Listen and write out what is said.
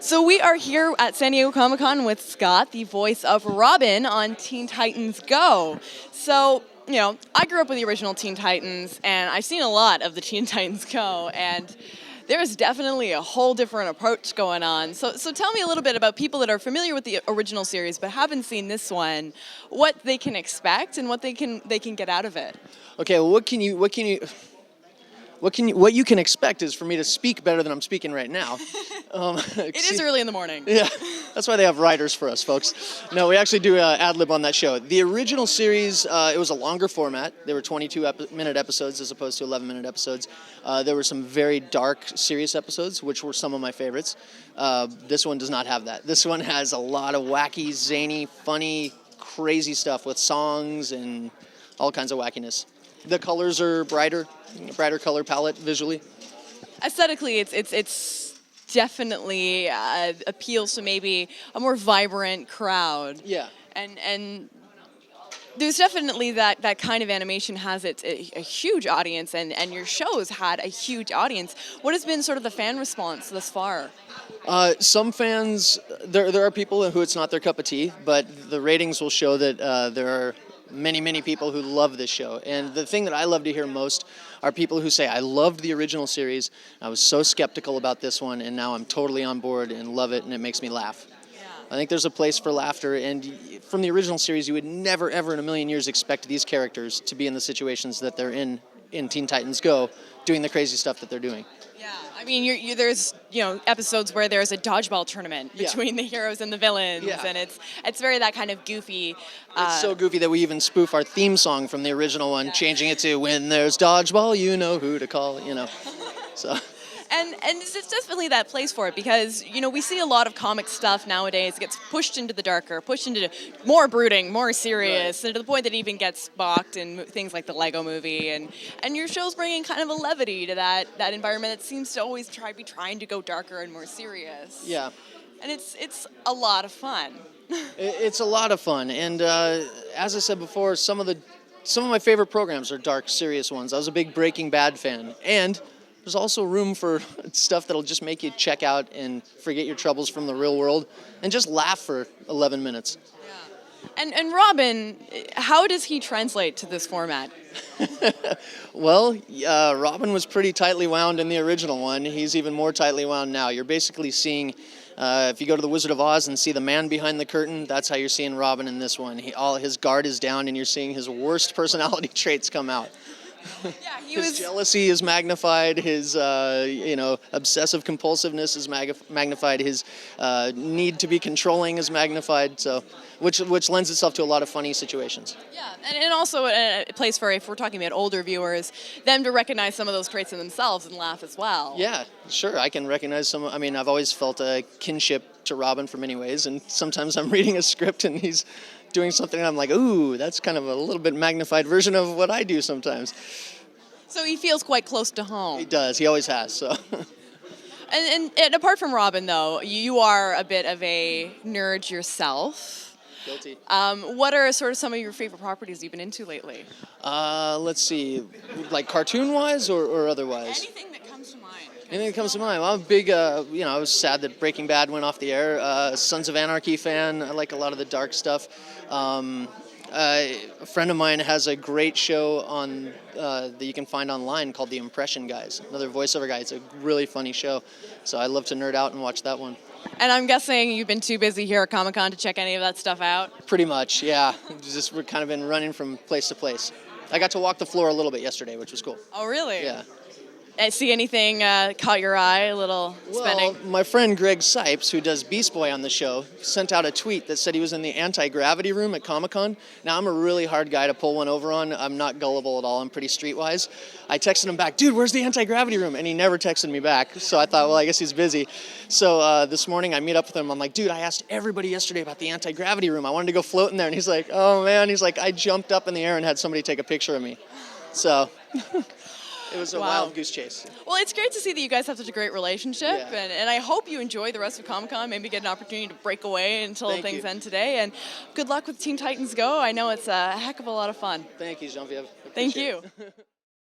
So we are here at San Diego Comic-Con with Scott, the voice of Robin on Teen Titans Go. So, I grew up with the original Teen Titans, and I've seen a lot of the Teen Titans Go, and there's definitely a whole different approach going on. So tell me a little bit about people that are familiar with the original series but haven't seen this one, what they can expect and what they can get out of it. Okay, well, what you can expect is for me to speak better than I'm speaking right now. It is early in the morning. Yeah, that's why they have writers for us, folks. No, we actually do ad-lib on that show. The original series, it was a longer format. There were 22-minute episodes as opposed to 11-minute episodes. There were some very dark, serious episodes, which were some of my favorites. This one does not have that. This one has a lot of wacky, zany, funny, crazy stuff with songs and all kinds of wackiness. The colors are brighter color palette visually. Aesthetically, it's definitely appeals to maybe a more vibrant crowd. Yeah. And there's definitely that kind of animation has a huge audience, and your shows had a huge audience. What has been sort of the fan response thus far? Some fans, there are people who it's not their cup of tea, but the ratings will show that there are many people who love this show. And the thing that I love to hear most are people who say, I loved the original series, I was so skeptical about this one, and now I'm totally on board and love it, and it makes me laugh. Yeah. I think there's a place for laughter, and from the original series, you would never, ever in a million years expect these characters to be in the situations that they're in Teen Titans Go, doing the crazy stuff that they're doing. Yeah, I mean, there's episodes where there's a dodgeball tournament between the heroes and the villains, and it's very that kind of goofy. It's so goofy that we even spoof our theme song from the original one, changing it to "When there's dodgeball, you know who to call." So. And it's definitely that place for it because, we see a lot of comic stuff nowadays gets pushed into the darker, pushed into more brooding, more serious, and to the point that it even gets balked in things like the Lego movie. And your show's bringing kind of a levity to that environment that seems to always be trying to go darker and more serious. Yeah. And it's a lot of fun. It's a lot of fun. And as I said before, some of my favorite programs are dark, serious ones. I was a big Breaking Bad fan. And there's also room for stuff that'll just make you check out and forget your troubles from the real world and just laugh for 11 minutes. Yeah. And Robin, how does he translate to this format? Well, Robin was pretty tightly wound in the original one. He's even more tightly wound now. You're basically seeing, if you go to the Wizard of Oz and see the man behind the curtain, that's how you're seeing Robin in this one. All his guard is down and you're seeing his worst personality traits come out. Yeah, his jealousy is magnified. His, obsessive compulsiveness is magnified. His need to be controlling is magnified. So, which lends itself to a lot of funny situations. Yeah, and also a place for, if we're talking about older viewers, them to recognize some of those traits in themselves and laugh as well. Yeah, sure. I can recognize some. I mean, I've always felt a kinship to Robin for many ways, and sometimes I'm reading a script and he's doing something and I'm like, ooh, that's kind of a little bit magnified version of what I do sometimes. So he feels quite close to home. He does. He always has. So. And apart from Robin, though, you are a bit of a nerd yourself. Guilty. What are sort of some of your favorite properties you've been into lately? Let's see, like cartoon-wise or otherwise? Anything that comes to mind. Anything that comes to mind. Well, I'm a big, I was sad that Breaking Bad went off the air. Sons of Anarchy fan. I like a lot of the dark stuff. A friend of mine has a great show on that you can find online called The Impression Guys. Another voiceover guy. It's a really funny show. So I love to nerd out and watch that one. And I'm guessing you've been too busy here at Comic-Con to check any of that stuff out? Pretty much, yeah. We've kind of been running from place to place. I got to walk the floor a little bit yesterday, which was cool. Oh, really? Yeah. See anything caught your eye, a little spending? Well, my friend Greg Sipes, who does Beast Boy on the show, sent out a tweet that said he was in the anti-gravity room at Comic-Con. Now, I'm a really hard guy to pull one over on. I'm not gullible at all. I'm pretty streetwise. I texted him back, dude, where's the anti-gravity room? And he never texted me back. So I thought, well, I guess he's busy. So this morning I meet up with him. I'm like, dude, I asked everybody yesterday about the anti-gravity room. I wanted to go float in there. And he's like, oh, man. He's like, I jumped up in the air and had somebody take a picture of me. So... It was a wild goose chase. Well, it's great to see that you guys have such a great relationship, and I hope you enjoy the rest of Comic-Con, maybe get an opportunity to break away until things end today, and good luck with Teen Titans Go. I know it's a heck of a lot of fun. Thank you, Genevieve. Thank you.